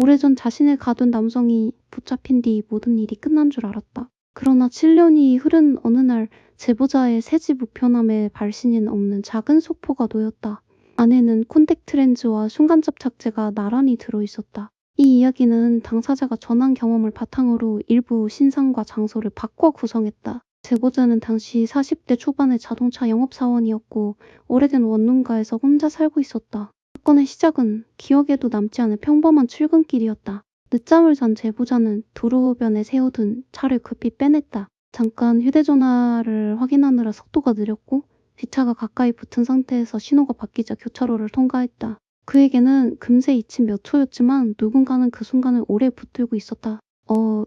오래전 자신을 가둔 남성이 붙잡힌 뒤 모든 일이 끝난 줄 알았다. 그러나 7년이 흐른 어느 날 제보자의 새집 우편함에 발신인 없는 작은 속보가 놓였다. 안에는 콘택트 렌즈와 순간접 착제가 나란히 들어있었다. 이 이야기는 당사자가 전한 경험을 바탕으로 일부 신상과 장소를 바꿔 구성했다. 제보자는 당시 40대 초반의 자동차 영업사원이었고 오래된 원룸가에서 혼자 살고 있었다. 사건의 시작은 기억에도 남지 않은 평범한 출근길이었다. 늦잠을 잔 제보자는 도로변에 세워둔 차를 급히 빼냈다. 잠깐 휴대전화를 확인하느라 속도가 느렸고 뒷차가 가까이 붙은 상태에서 신호가 바뀌자 교차로를 통과했다. 그에게는 금세 잊힌 몇 초였지만 누군가는 그 순간을 오래 붙들고 있었다.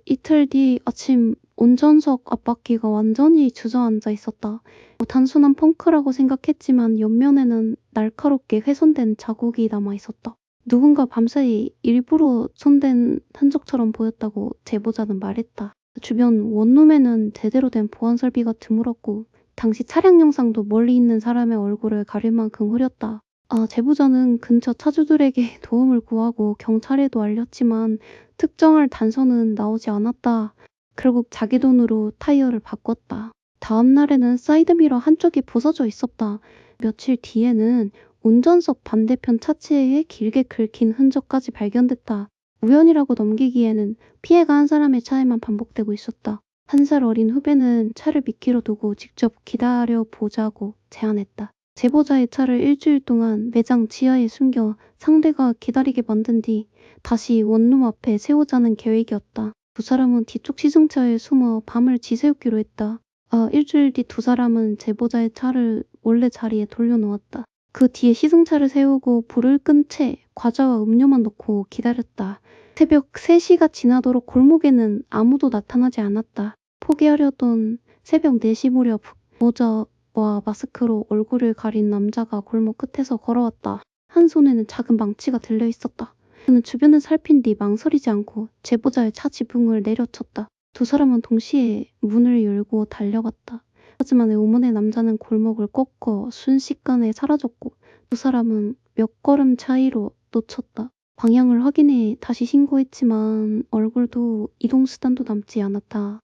이틀 뒤 아침 운전석 앞바퀴가 완전히 주저앉아 있었다. 단순한 펑크라고 생각했지만 옆면에는 날카롭게 훼손된 자국이 남아 있었다. 누군가 밤새 일부러 손댄 흔적처럼 보였다고 제보자는 말했다. 주변 원룸에는 제대로 된 보안 설비가 드물었고 당시 차량 영상도 멀리 있는 사람의 얼굴을 가릴 만큼 흐렸다. 제보자는 근처 차주들에게 도움을 구하고 경찰에도 알렸지만 특정할 단서는 나오지 않았다. 결국 자기 돈으로 타이어를 바꿨다. 다음 날에는 사이드미러 한쪽이 부서져 있었다. 며칠 뒤에는 운전석 반대편 차체에 길게 긁힌 흔적까지 발견됐다. 우연이라고 넘기기에는 피해가 한 사람의 차에만 반복되고 있었다. 한 살 어린 후배는 차를 미끼로 두고 직접 기다려보자고 제안했다. 제보자의 차를 일주일 동안 매장 지하에 숨겨 상대가 기다리게 만든 뒤 다시 원룸 앞에 세우자는 계획이었다. 두 사람은 뒤쪽 시승차에 숨어 밤을 지새우기로 했다. 일주일 뒤 두 사람은 제보자의 차를 원래 자리에 돌려놓았다. 그 뒤에 시승차를 세우고 불을 끈 채 과자와 음료만 넣고 기다렸다. 새벽 3시가 지나도록 골목에는 아무도 나타나지 않았다. 포기하려던 새벽 4시 무렵 모자와 마스크로 얼굴을 가린 남자가 골목 끝에서 걸어왔다. 한 손에는 작은 망치가 들려 있었다. 그는 주변을 살핀 뒤 망설이지 않고 제보자의 차 지붕을 내려쳤다. 두 사람은 동시에 문을 열고 달려갔다. 하지만 의문의 남자는 골목을 꺾어 순식간에 사라졌고 두 사람은 몇 걸음 차이로 놓쳤다. 방향을 확인해 다시 신고했지만 얼굴도 이동수단도 남지 않았다.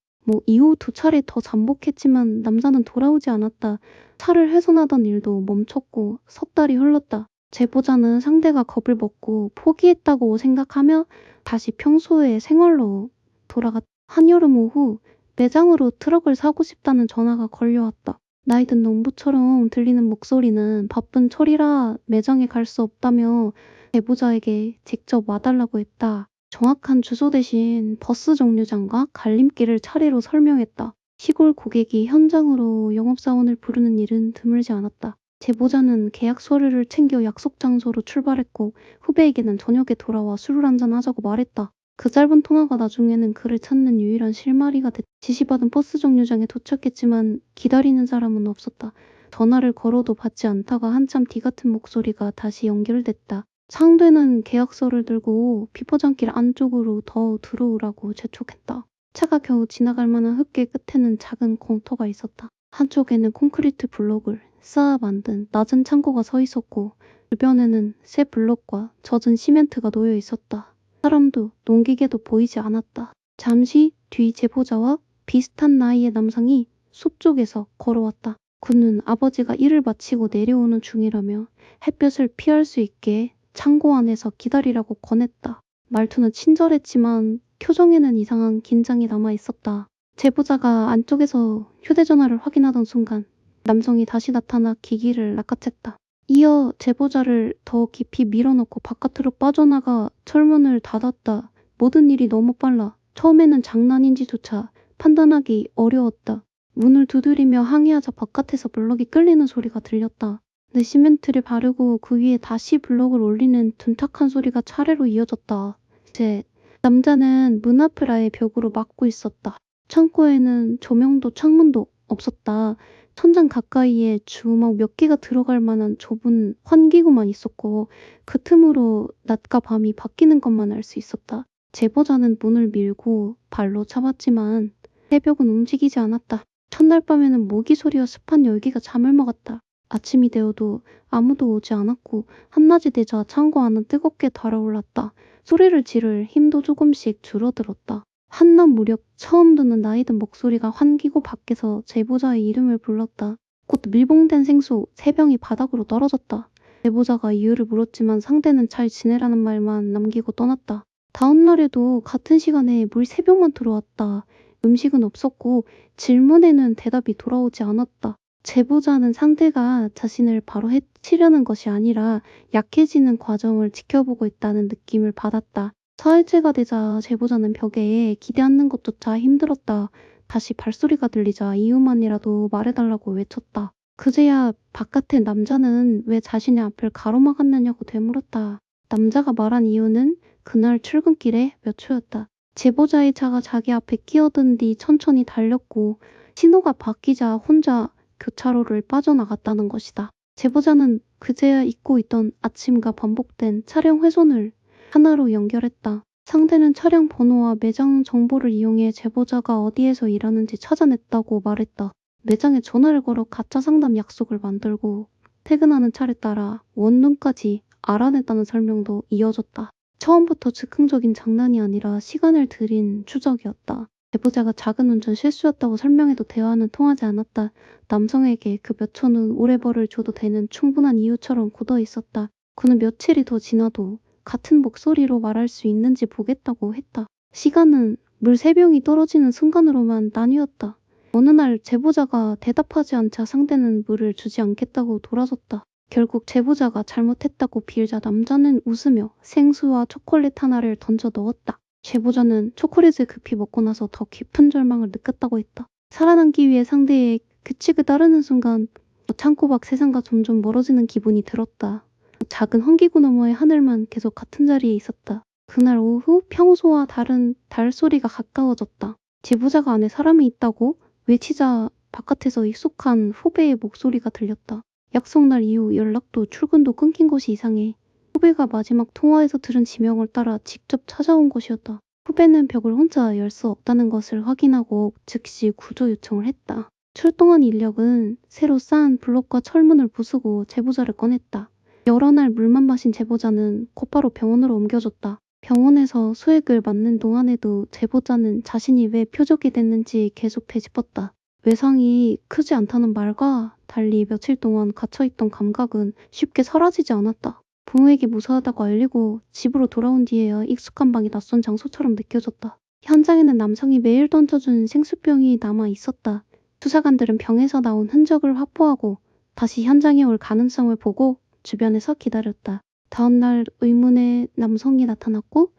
이후 두 차례 더 잠복했지만 남자는 돌아오지 않았다. 차를 훼손하던 일도 멈췄고 석 달이 흘렀다. 제보자는 상대가 겁을 먹고 포기했다고 생각하며 다시 평소의 생활로 돌아갔다. 한여름 오후 매장으로 트럭을 사고 싶다는 전화가 걸려왔다. 나이든 농부처럼 들리는 목소리는 바쁜 철이라 매장에 갈 수 없다며 제보자에게 직접 와달라고 했다. 정확한 주소 대신 버스 정류장과 갈림길을 차례로 설명했다. 시골 고객이 현장으로 영업사원을 부르는 일은 드물지 않았다. 제보자는 계약 서류를 챙겨 약속 장소로 출발했고 후배에게는 저녁에 돌아와 술을 한잔 하자고 말했다. 그 짧은 통화가 나중에는 그를 찾는 유일한 실마리가 됐다. 지시받은 버스 정류장에 도착했지만 기다리는 사람은 없었다. 전화를 걸어도 받지 않다가 한참 뒤 같은 목소리가 다시 연결됐다. 상대는 계약서를 들고 비포장길 안쪽으로 더 들어오라고 재촉했다. 차가 겨우 지나갈 만한 흙길 끝에는 작은 공터가 있었다. 한쪽에는 콘크리트 블록을 쌓아 만든 낮은 창고가 서 있었고 주변에는 새 블록과 젖은 시멘트가 놓여 있었다. 사람도 농기계도 보이지 않았다. 잠시 뒤 제보자와 비슷한 나이의 남성이 숲 쪽에서 걸어왔다. 그는 아버지가 일을 마치고 내려오는 중이라며 햇볕을 피할 수 있게 창고 안에서 기다리라고 권했다. 말투는 친절했지만 표정에는 이상한 긴장이 남아 있었다. 제보자가 안쪽에서 휴대전화를 확인하던 순간 남성이 다시 나타나 기기를 낚아챘다. 이어 제보자를 더 깊이 밀어넣고 바깥으로 빠져나가 철문을 닫았다. 모든 일이 너무 빨라 처음에는 장난인지조차 판단하기 어려웠다. 문을 두드리며 항의하자 바깥에서 블럭이 끌리는 소리가 들렸다. 내 시멘트를 바르고 그 위에 다시 블럭을 올리는 둔탁한 소리가 차례로 이어졌다. 이제 남자는 문 앞을 아예 벽으로 막고 있었다. 창고에는 조명도 창문도 없었다. 천장 가까이에 주먹 몇 개가 들어갈 만한 좁은 환기구만 있었고 그 틈으로 낮과 밤이 바뀌는 것만 알 수 있었다. 제보자는 문을 밀고 발로 차봤지만 새벽은 움직이지 않았다. 첫날 밤에는 모기 소리와 습한 열기가 잠을 먹었다. 아침이 되어도 아무도 오지 않았고 한낮이 되자 창고 안은 뜨겁게 달아올랐다. 소리를 지를 힘도 조금씩 줄어들었다. 한낮 무렵 처음 듣는 나이든 목소리가 환기고 밖에서 제보자의 이름을 불렀다. 곧 밀봉된 생수 3병이 바닥으로 떨어졌다. 제보자가 이유를 물었지만 상대는 잘 지내라는 말만 남기고 떠났다. 다음 날에도 같은 시간에 물 3병만 들어왔다. 음식은 없었고 질문에는 대답이 돌아오지 않았다. 제보자는 상대가 자신을 바로 해치려는 것이 아니라 약해지는 과정을 지켜보고 있다는 느낌을 받았다. 사흘째가 되자 제보자는 벽에 기대앉는 것조차 힘들었다. 다시 발소리가 들리자 이유만이라도 말해달라고 외쳤다. 그제야 바깥의 남자는 왜 자신의 앞을 가로막았느냐고 되물었다. 남자가 말한 이유는 그날 출근길에 몇 초였다. 제보자의 차가 자기 앞에 끼어든 뒤 천천히 달렸고 신호가 바뀌자 혼자 교차로를 빠져나갔다는 것이다. 제보자는 그제야 잊고 있던 아침과 반복된 차량 훼손을 하나로 연결했다. 상대는 차량 번호와 매장 정보를 이용해 제보자가 어디에서 일하는지 찾아냈다고 말했다. 매장에 전화를 걸어 가짜 상담 약속을 만들고 퇴근하는 차를 따라 원룸까지 알아냈다는 설명도 이어졌다. 처음부터 즉흥적인 장난이 아니라 시간을 들인 추적이었다. 제보자가 작은 운전 실수였다고 설명해도 대화는 통하지 않았다. 남성에게 그 몇 초는 오래 벌을 줘도 되는 충분한 이유처럼 굳어 있었다. 그는 며칠이 더 지나도 같은 목소리로 말할 수 있는지 보겠다고 했다. 시간은 물 3병이 떨어지는 순간으로만 나뉘었다. 어느 날 제보자가 대답하지 않자 상대는 물을 주지 않겠다고 돌아섰다. 결국 제보자가 잘못했다고 빌자 남자는 웃으며 생수와 초콜릿 하나를 던져 넣었다. 제보자는 초콜릿을 급히 먹고 나서 더 깊은 절망을 느꼈다고 했다. 살아남기 위해 상대의 규칙을 따르는 순간 창고 밖 세상과 점점 멀어지는 기분이 들었다. 작은 환기구 너머의 하늘만 계속 같은 자리에 있었다. 그날 오후 평소와 다른 달 소리가 가까워졌다. 제보자가 안에 사람이 있다고 외치자 바깥에서 익숙한 후배의 목소리가 들렸다. 약속날 이후 연락도 출근도 끊긴 것이 이상해. 후배가 마지막 통화에서 들은 지명을 따라 직접 찾아온 것이었다. 후배는 벽을 혼자 열 수 없다는 것을 확인하고 즉시 구조 요청을 했다. 출동한 인력은 새로 쌓은 블록과 철문을 부수고 제보자를 꺼냈다. 여러 날 물만 마신 제보자는 곧바로 병원으로 옮겨졌다. 병원에서 수액을 맞는 동안에도 제보자는 자신이 왜 표적이 됐는지 계속 되짚었다. 외상이 크지 않다는 말과 달리 며칠 동안 갇혀있던 감각은 쉽게 사라지지 않았다. 부모에게 무사하다고 알리고 집으로 돌아온 뒤에야 익숙한 방이 낯선 장소처럼 느껴졌다. 현장에는 남성이 매일 던져준 생수병이 남아 있었다. 수사관들은 병에서 나온 흔적을 확보하고 다시 현장에 올 가능성을 보고 주변에서 기다렸다. 다음날 의문의 남성이 나타났고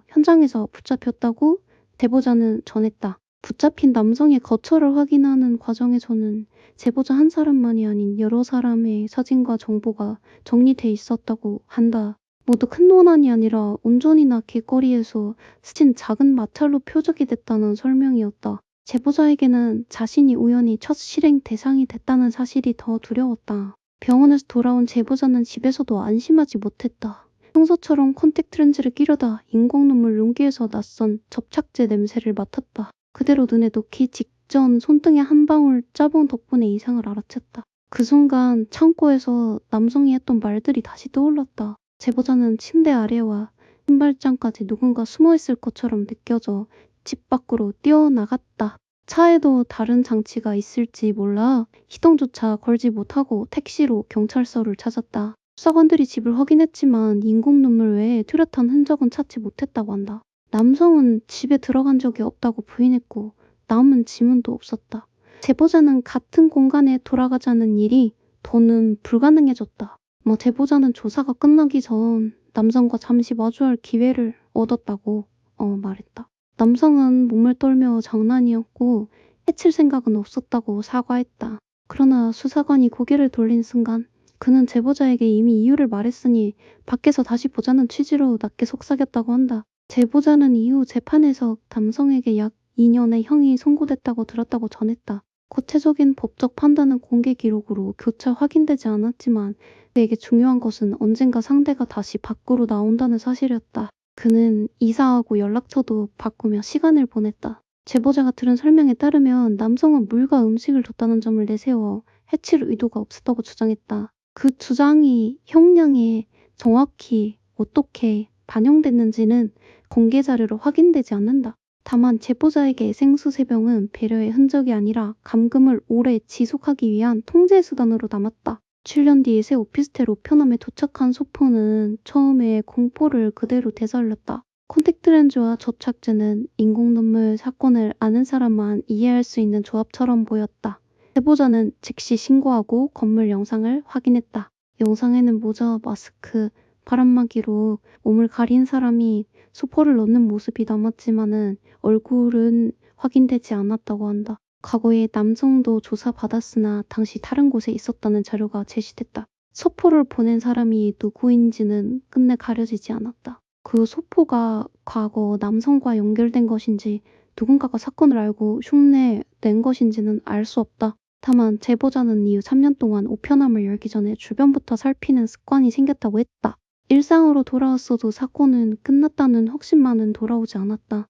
현장에서 붙잡혔다고 제보자는 전했다. 붙잡힌 남성의 거처를 확인하는 과정에서는 제보자 한 사람만이 아닌 여러 사람의 사진과 정보가 정리돼 있었다고 한다. 모두 큰 논란이 아니라 운전이나 길거리에서 스친 작은 마찰로 표적이 됐다는 설명이었다. 제보자에게는 자신이 우연히 첫 실행 대상이 됐다는 사실이 더 두려웠다. 병원에서 돌아온 제보자는 집에서도 안심하지 못했다. 평소처럼 콘택트 렌즈를 끼려다 인공 눈물 용기에서 낯선 접착제 냄새를 맡았다. 그대로 눈에 놓기 직전 손등에 한 방울 짜본 덕분에 이상을 알아챘다. 그 순간 창고에서 남성이 했던 말들이 다시 떠올랐다. 제보자는 침대 아래와 신발장까지 누군가 숨어있을 것처럼 느껴져 집 밖으로 뛰어나갔다. 차에도 다른 장치가 있을지 몰라 시동조차 걸지 못하고 택시로 경찰서를 찾았다. 수사관들이 집을 확인했지만 인공 눈물 외에 뚜렷한 흔적은 찾지 못했다고 한다. 남성은 집에 들어간 적이 없다고 부인했고 남은 지문도 없었다. 제보자는 같은 공간에 돌아가자는 일이 더는 불가능해졌다. 제보자는 조사가 끝나기 전 남성과 잠시 마주할 기회를 얻었다고 말했다. 남성은 몸을 떨며 장난이었고 해칠 생각은 없었다고 사과했다. 그러나 수사관이 고개를 돌린 순간 그는 제보자에게 이미 이유를 말했으니 밖에서 다시 보자는 취지로 낮게 속삭였다고 한다. 제보자는 이후 재판에서 남성에게 약 2년의 형이 선고됐다고 들었다고 전했다. 구체적인 법적 판단은 공개 기록으로 교차 확인되지 않았지만 그에게 중요한 것은 언젠가 상대가 다시 밖으로 나온다는 사실이었다. 그는 이사하고 연락처도 바꾸며 시간을 보냈다. 제보자가 들은 설명에 따르면 남성은 물과 음식을 줬다는 점을 내세워 해칠 의도가 없었다고 주장했다. 그 주장이 형량에 정확히 어떻게 반영됐는지는 공개 자료로 확인되지 않는다. 다만 제보자에게 생수세병은 배려의 흔적이 아니라 감금을 오래 지속하기 위한 통제 수단으로 남았다. 7년 뒤에 새 오피스텔 우편함에 도착한 소포는 처음에 공포를 그대로 되살렸다. 콘택트렌즈와 접착제는 인공눈물 사건을 아는 사람만 이해할 수 있는 조합처럼 보였다. 제보자는 즉시 신고하고 건물 영상을 확인했다. 영상에는 모자와 마스크, 바람막이로 몸을 가린 사람이 소포를 넣는 모습이 남았지만은 얼굴은 확인되지 않았다고 한다. 과거에 남성도 조사받았으나 당시 다른 곳에 있었다는 자료가 제시됐다. 소포를 보낸 사람이 누구인지는 끝내 가려지지 않았다. 그 소포가 과거 남성과 연결된 것인지 누군가가 사건을 알고 흉내낸 것인지는 알 수 없다. 다만 제보자는 이후 3년 동안 우편함을 열기 전에 주변부터 살피는 습관이 생겼다고 했다. 일상으로 돌아왔어도 사건은 끝났다는 확신만은 돌아오지 않았다.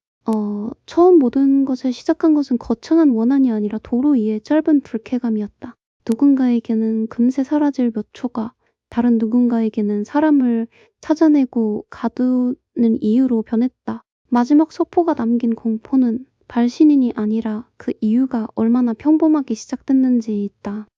처음 모든 것을 시작한 것은 거창한 원한이 아니라 도로 위의 짧은 불쾌감이었다. 누군가에게는 금세 사라질 몇 초가, 다른 누군가에게는 사람을 찾아내고 가두는 이유로 변했다. 마지막 소포가 남긴 공포는 발신인이 아니라 그 이유가 얼마나 평범하게 시작됐는지 있다.